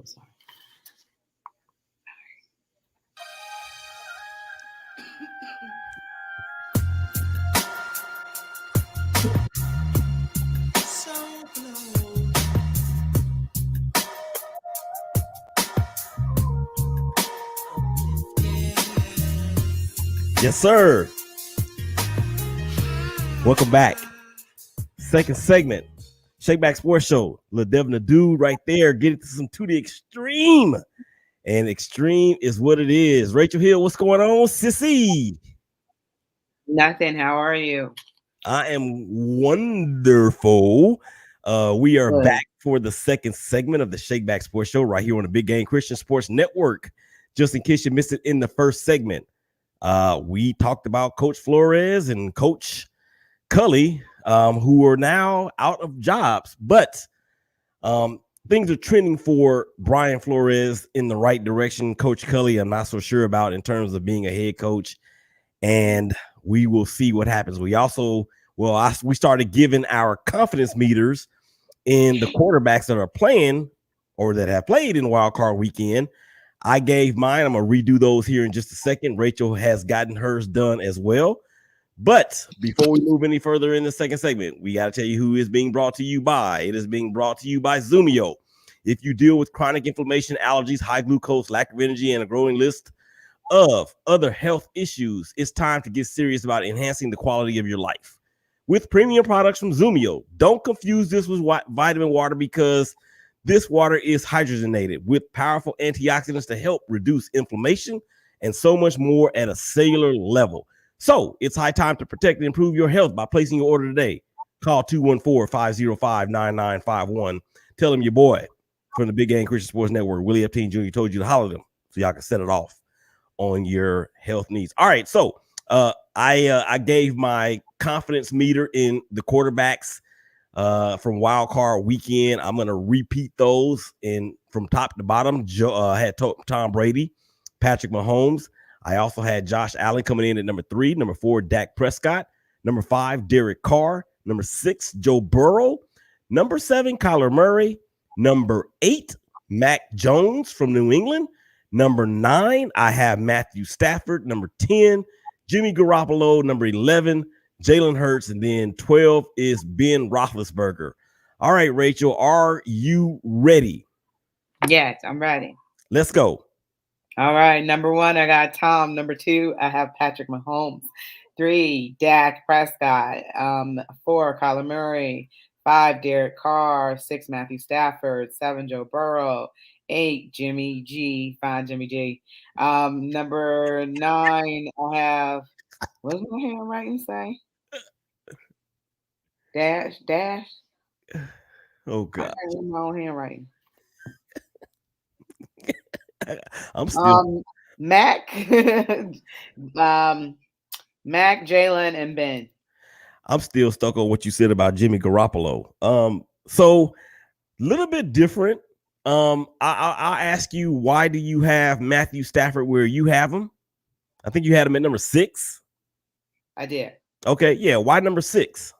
Oh, sorry. Yes, sir. Welcome back. Second segment, Shakeback Sports Show. Lil Devin the dude right there, get it to the extreme. And extreme is what it is. Rachel Hill, what's going on, sissy? Nothing. How are you? I am wonderful. We are Good. back for the second segment of the Shakeback Sports Show right here on the Big Game Christian Sports Network. Just in case you missed it in the first segment, we talked about Coach Flores and Coach Cully, who are now out of jobs, but things are trending for Brian Flores in the right direction. Coach Cully, I'm not so sure about in terms of being a head coach, and we will see what happens. We also, we started giving our confidence meters in the quarterbacks that are playing or that have played in Wildcard weekend. I gave mine. I'm going to redo those here in just a second. Rachel has gotten hers done as well. But before we move any further in the second segment, we got to tell you who is being brought to you by. It is being brought to you by Zoomio. If you deal with chronic inflammation, allergies, high glucose, lack of energy, and a growing list of other health issues, it's time to get serious about enhancing the quality of your life with premium products from Zoomio. Don't confuse this with vitamin water, because this water is hydrogenated with powerful antioxidants to help reduce inflammation and so much more at a cellular level. So it's high time to protect and improve your health by placing your order today. Call 214-505-9951. Tell them your boy from the Big Game Christian Sports Network, Willie Epstein Jr., told you to holler them so y'all can set it off on your health needs. All right, so I gave my confidence meter in the quarterbacks from Wild Card weekend. I'm going to repeat those from top to bottom. I had Tom Brady, Patrick Mahomes. I also had Josh Allen coming in at number 3. Number 4, Dak Prescott. Number 5, Derek Carr. Number 6, Joe Burrow. Number 7, Kyler Murray. Number 8, Mac Jones from New England. Number 9, I have Matthew Stafford. Number 10, Jimmy Garoppolo. Number 11, Jalen Hurts. And then 12 is Ben Roethlisberger. All right, Rachel, are you ready? Yes, I'm ready. Let's go. All right. Number 1, I got Tom. Number 2, I have Patrick Mahomes. 3, Dak Prescott. 4, Kyler Murray. 5, Derek Carr. 6, Matthew Stafford. 7, Joe Burrow. 8, Jimmy G. 5, Jimmy G. Number 9, I have, what does my handwriting say? Dash. Oh, God. I can't read my own handwriting. I'm still Mac, Mac, Jalen, and Ben. I'm still stuck on what you said about Jimmy Garoppolo. So a little bit different. I'll ask you, why do you have Matthew Stafford where you have him? I think you had him at number 6. I did. Okay, yeah. Why number 6?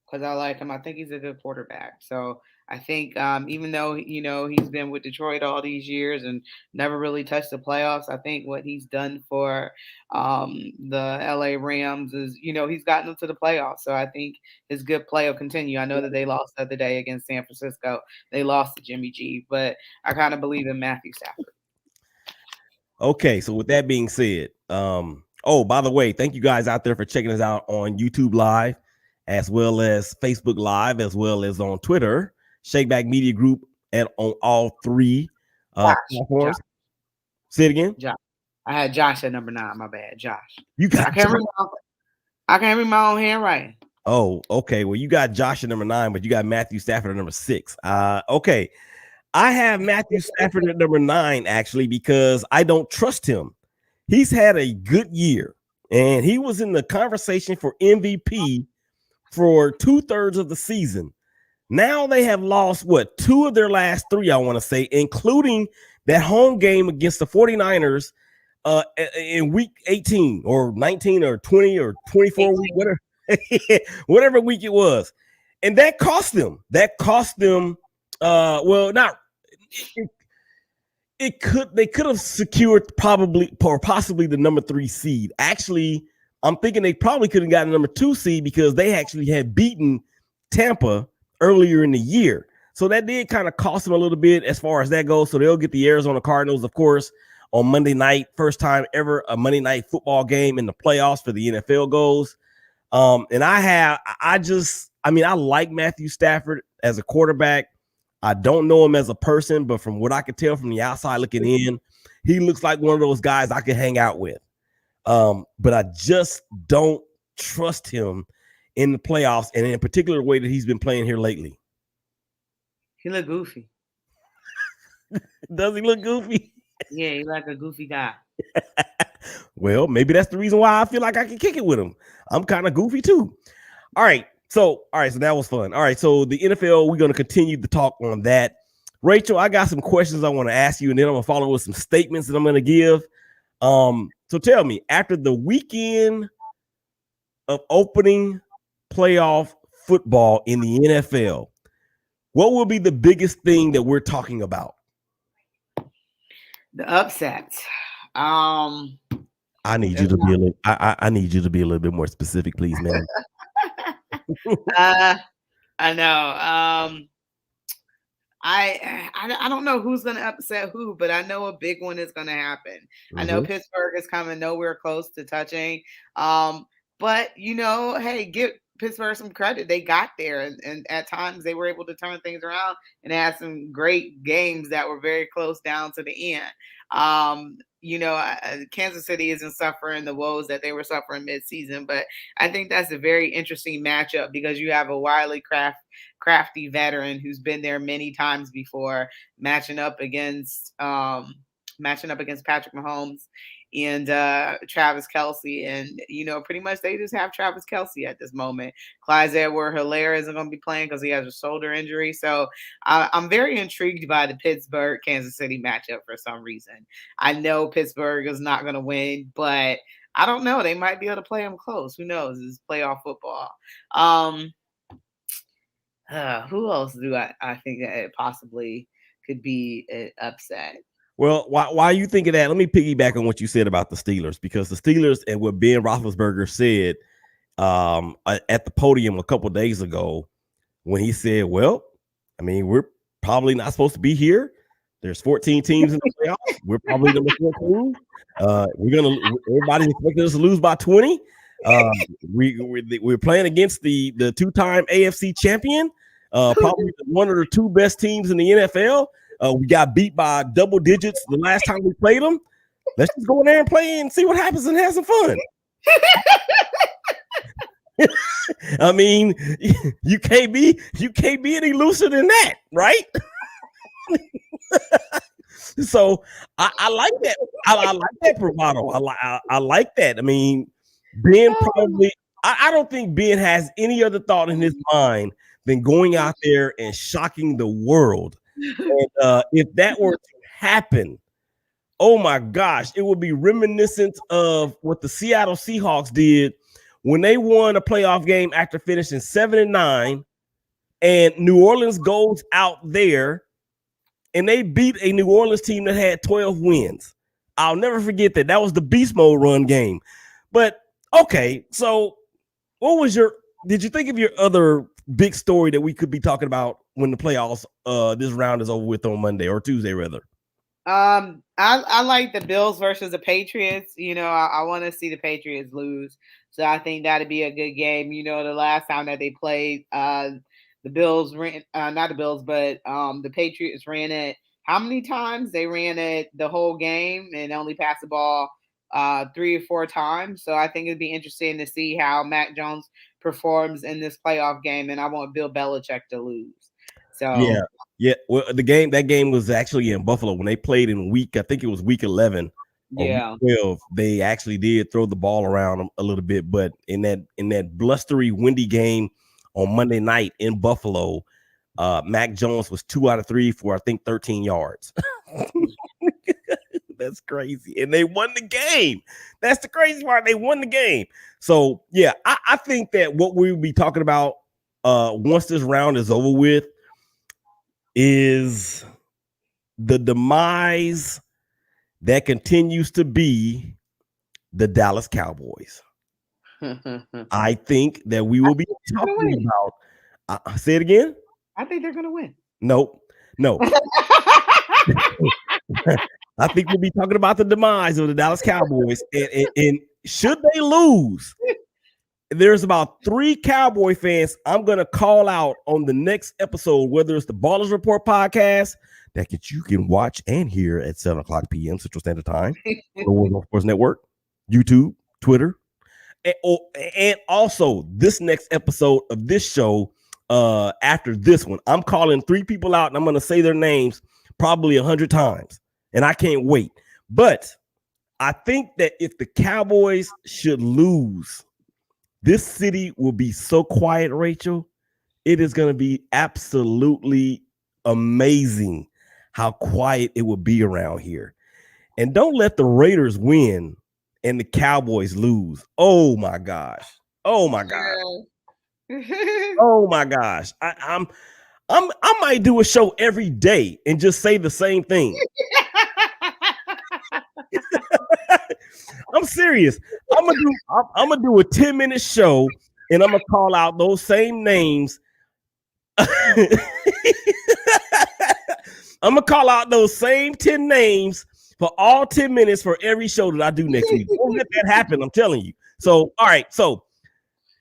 Because I like him. I think he's a good quarterback. So I think even though, he's been with Detroit all these years and never really touched the playoffs, I think what he's done for the LA Rams is, he's gotten them to the playoffs. So I think his good play will continue. I know that they lost the other day against San Francisco. They lost to Jimmy G, but I kind of believe in Matthew Stafford. Okay, so with that being said, by the way, thank you guys out there for checking us out on YouTube Live, as well as Facebook Live, as well as on Twitter, Shakeback Media Group, and on all 3 platforms. Josh. Say it again. Josh. I had Josh at number 9. My bad, Josh. You got. I can't read my own handwriting. Oh, okay. Well, you got Josh at number 9, but you got Matthew Stafford at number 6. Okay. I have Matthew Stafford at number 9, actually, because I don't trust him. He's had a good year, and he was in the conversation for MVP for 2/3 of the season. Now they have lost, 2 of their last 3, I want to say, including that home game against the 49ers in week 18 or 19 or 20 or 24 week, whatever week it was. And that cost them. They could have secured probably or possibly the number 3 seed. Actually, I'm thinking they probably could have gotten the number 2 seed because they actually had beaten Tampa earlier in the year. So that did kind of cost them a little bit as far as that goes. So they'll get the Arizona Cardinals, of course, on Monday night. First time ever a Monday night football game in the playoffs for the NFL goes. And I like Matthew Stafford as a quarterback. I don't know him as a person, but from what I could tell from the outside looking in, he looks like one of those guys I could hang out with. But I just don't trust him in the playoffs, and in a particular way that he's been playing here lately. He look goofy. Does he look goofy? Yeah, he's like a goofy guy. Well, maybe that's the reason why I feel like I can kick it with him. I'm kind of goofy too. All right, so that was fun. All right, so the NFL, we're going to continue to talk on that. Rachel, I got some questions I want to ask you, and then I'm going to follow with some statements that I'm going to give. So tell me, after the weekend of opening playoff football in the NFL, what will be the biggest thing that we're talking about? The upsets. I need you to be a little. I need you to be a little bit more specific, please, man. I know. I don't know who's going to upset who, but I know a big one is going to happen. Mm-hmm. I know Pittsburgh is coming nowhere close to touching. But hey, give Pittsburgh some credit. They got there, and at times they were able to turn things around and had some great games that were very close down to the end. Kansas City isn't suffering the woes that they were suffering midseason, but I think that's a very interesting matchup because you have a wily crafty veteran who's been there many times before, matching up against Patrick Mahomes and Travis Kelce, and pretty much they just have Travis Kelce at this moment. Clyde Edwards-Helaire isn't going to be playing because he has a shoulder injury, so I'm very intrigued by the Pittsburgh-Kansas City matchup for some reason. I know Pittsburgh is not going to win, but I don't know. They might be able to play them close. Who knows? It's playoff football. Who else do I think that it possibly could be an upset? Well, why you think of that? Let me piggyback on what you said about the Steelers, because the Steelers and what Ben Roethlisberger said at the podium a couple of days ago when he said, well, I mean, we're probably not supposed to be here. There's 14 teams in the playoffs. We're probably number 14. Everybody's expecting us to lose by 20. We're playing against the two-time AFC champion, probably one of the two best teams in the NFL. We got beat by double digits the last time we played them. Let's just go in there and play and see what happens and have some fun. I mean, you can't be any looser than that, right? So I like that. I like that bravado. I like that. I mean, Ben probably. I don't think Ben has any other thought in his mind than going out there and shocking the world. And if that were to happen, oh my gosh, it would be reminiscent of what the Seattle Seahawks did when they won a playoff game after finishing 7-9, and New Orleans goes out there and they beat a New Orleans team that had 12 wins. I'll never forget that. That was the beast mode run game. But okay, so did you think of your other big story that we could be talking about when the playoffs this round is over with on Monday or Tuesday rather? I like the Bills versus the Patriots. I want to see the Patriots lose, so I think that'd be a good game. The last time that they played, the Bills ran not the Bills, but the Patriots ran it. How many times? They ran it the whole game and only passed the ball 3 or 4 times. So I think it'd be interesting to see how Mac Jones performs in this playoff game, and I want Bill Belichick to lose. So yeah. Well, that game was actually in Buffalo when they played in week 11. Yeah, week 12. They actually did throw the ball around a little bit, but in that blustery, windy game on Monday night in Buffalo, Mac Jones was 2 out of 3 for I think 13 yards. That's crazy. And they won the game. That's the crazy part. They won the game. So yeah, I think that what we'll be talking about once this round is over with is the demise that continues to be the Dallas Cowboys. I think that we will be talking about. Say it again. I think they're gonna win. No. I think we'll be talking about the demise of the Dallas Cowboys. And should they lose, there's about 3 Cowboy fans I'm going to call out on the next episode, whether it's the Ballers Report podcast that you can watch and hear at 7 o'clock p.m. Central Standard Time, the Sports Network, YouTube, Twitter, and also this next episode of this show. After this one, I'm calling 3 people out, and I'm going to say their names probably 100 times, and I can't wait. But I think that if the Cowboys should lose, this city will be so quiet, Rachel. It is going to be absolutely amazing how quiet it will be around here. And don't let the Raiders win and the Cowboys lose. Oh my gosh. Oh my gosh. Oh my gosh. I might do a show every day and just say the same thing. I'm serious. I'm gonna do a 10-minute show and I'm gonna call out those same names. I'm gonna call out those same 10 names for all 10 minutes for every show that I do next week. Don't let that happen, I'm telling you. So, all right, so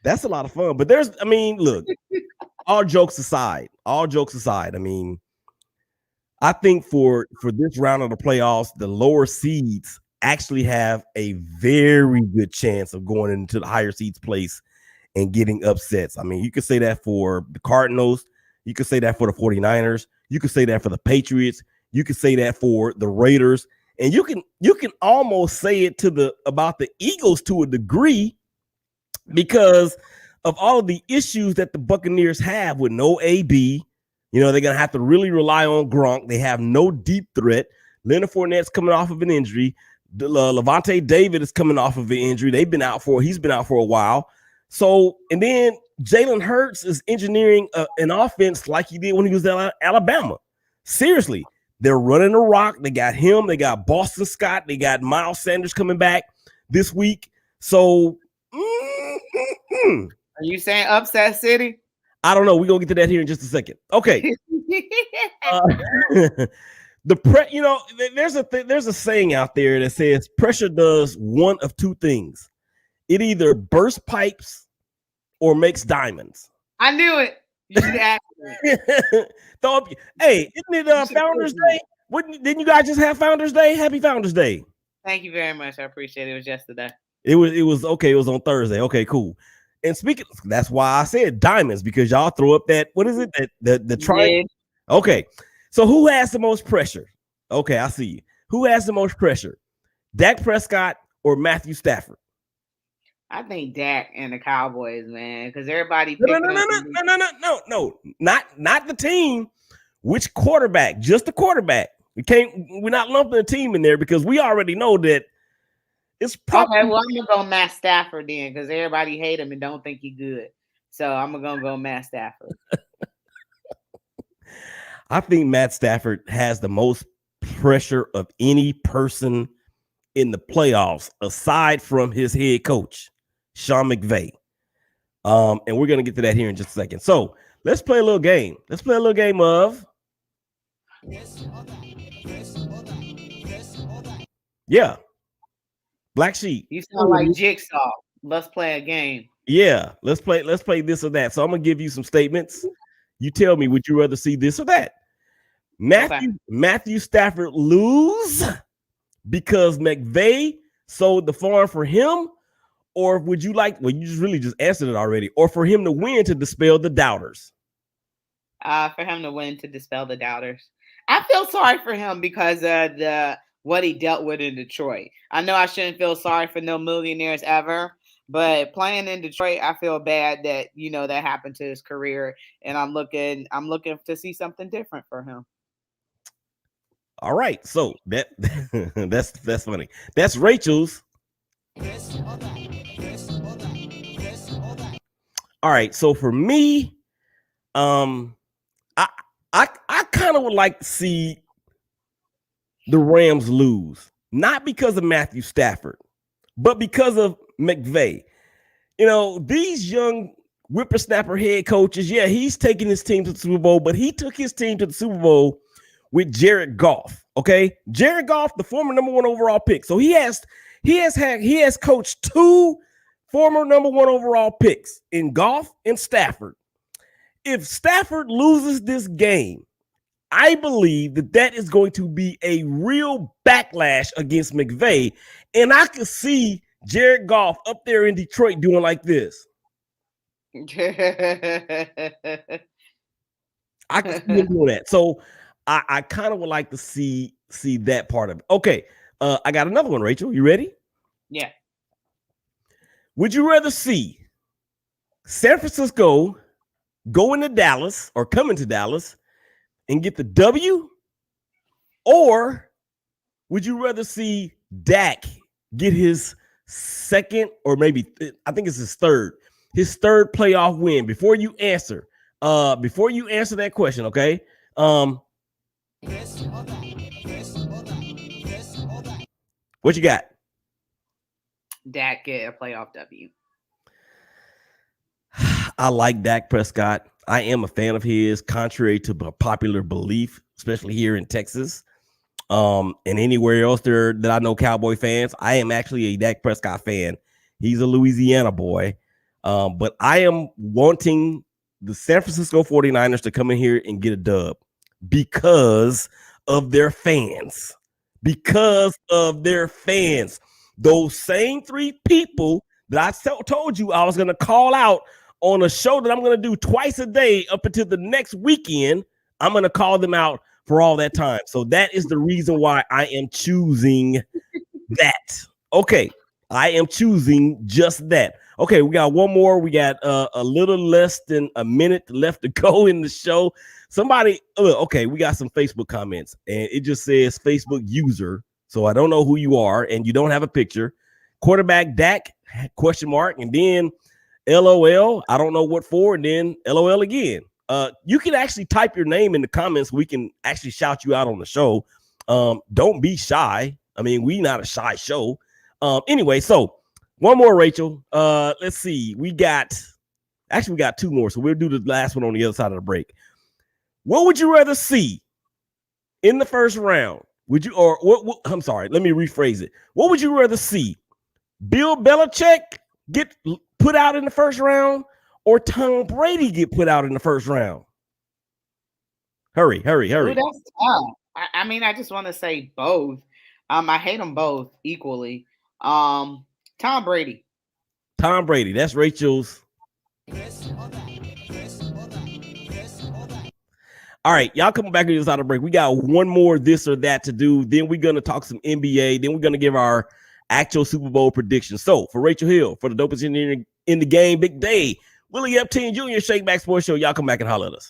that's a lot of fun. But look, all jokes aside, I mean, I think for this round of the playoffs, the lower seeds actually have a very good chance of going into the higher seeds place and getting upsets. I mean, you could say that for the Cardinals. You could say that for the 49ers. You could say that for the Patriots. You could say that for the Raiders. And you can almost say it about the Eagles to a degree because of all of the issues that the Buccaneers have with no AB. You know, they're going to have to really rely on Gronk. They have no deep threat. Leonard Fournette's coming off of an injury. Levante David is coming off of an injury. He's been out for a while. So, and then Jalen Hurts is engineering an offense like he did when he was at Alabama. Seriously, they're running the rock. They got him. They got Boston Scott. They got Miles Sanders coming back this week. So, are you saying upset city? I don't know. We're going to get to that here in just a second. Okay. There's a saying out there that says pressure does one of 2 things. It either bursts pipes or makes diamonds. I knew it. You should ask me. Hey, isn't it Founders Day? Didn't you guys just have Founders Day? Happy Founders Day. Thank you very much. I appreciate it. It was yesterday. It was okay. It was on Thursday. Okay, cool. And that's why I said diamonds, because y'all throw up that, what is it? The triangle. Okay. So who has the most pressure? Okay, I see you. Who has the most pressure? Dak Prescott or Matthew Stafford? I think Dak and the Cowboys, man, because everybody. No, not the team. Which quarterback? Just the quarterback. We're not lumping the team in there because we already know that it's probably. Okay, well, I'm gonna go Matt Stafford then because everybody hate him and don't think he's good. So I'm gonna go Matt Stafford. I think Matt Stafford has the most pressure of any person in the playoffs, aside from his head coach, Sean McVay. And we're going to get to that here in just a second. So let's play a little game. Let's play a little game of. Yeah. Black Sheep. You sound like Jigsaw. Let's play a game. Yeah. Let's play this or that. So I'm going to give you some statements. You tell me, would you rather see this or that? Matthew Stafford lose because McVay sold the farm for him, or would you like? Well, you just answered it already. Or for him to win to dispel the doubters. For him to win to dispel the doubters. I feel sorry for him because of what he dealt with in Detroit. I know I shouldn't feel sorry for no millionaires ever, but playing in Detroit, I feel bad that that happened to his career, and I'm looking to see something different for him. All right, so that's funny. That's Rachel's. All right, so for me, I kind of would like to see the Rams lose, not because of Matthew Stafford, but because of McVay. These young whippersnapper head coaches, yeah, he's taking his team to the Super Bowl, but he took his team to the Super Bowl with Jared Goff. Okay, Jared Goff, the former number 1 overall pick. So he has coached 2 former number 1 overall picks in Goff and Stafford. If Stafford loses this game, I believe that is going to be a real backlash against McVay, and I could see Jared Goff up there in Detroit doing like this. I can see him doing that. So I kind of would like to see that part of it. Okay, I got another one, Rachel. You ready? Yeah. Would you rather see San Francisco go into Dallas or come into Dallas and get the W? Or would you rather see Dak get his second, or maybe I think it's his third playoff win? Before you answer that question, okay? What you got? Dak get a playoff W. I like Dak Prescott. I am a fan of his, contrary to popular belief, especially here in Texas. And anywhere else there that I know Cowboy fans, I am actually a Dak Prescott fan. He's a Louisiana boy. But I am wanting the San Francisco 49ers to come in here and get a dub because of their fans. Those same 3 people that I told you I was going to call out on a show that I'm going to do twice a day up until the next weekend, I'm going to call them out for all that time. So that is the reason why I am choosing that. Okay, I am choosing just that. Okay, we got one more. We got a little less than a minute left to go in the show. Somebody, okay, we got some Facebook comments, and it just says Facebook user. So I don't know who you are, and you don't have a picture. Quarterback Dak, ? And then LOL, I don't know what for, and then LOL again. You can actually type your name in the comments. We can actually shout you out on the show. Don't be shy. I mean, we not a shy show. Anyway, so one more, Rachel. Let's see. We got 2 more, so we'll do the last one on the other side of the break. What would you rather see in the first round? Would you, or what? I'm sorry, let me rephrase it. What would you rather see? Bill Belichick get put out in the first round, or Tom Brady get put out in the first round? Hurry. Ooh, that's tough. I mean, I just want to say both. I hate them both equally. Tom Brady. That's Rachel's. All right, y'all coming back to this out of break. We got one more this or that to do. Then we're going to talk some NBA. Then we're going to give our actual Super Bowl predictions. So for Rachel Hill, for the dopest engineer in the game, Big Day, Willie Epstein Jr., Shake Back Sports Show, y'all come back and holler at us.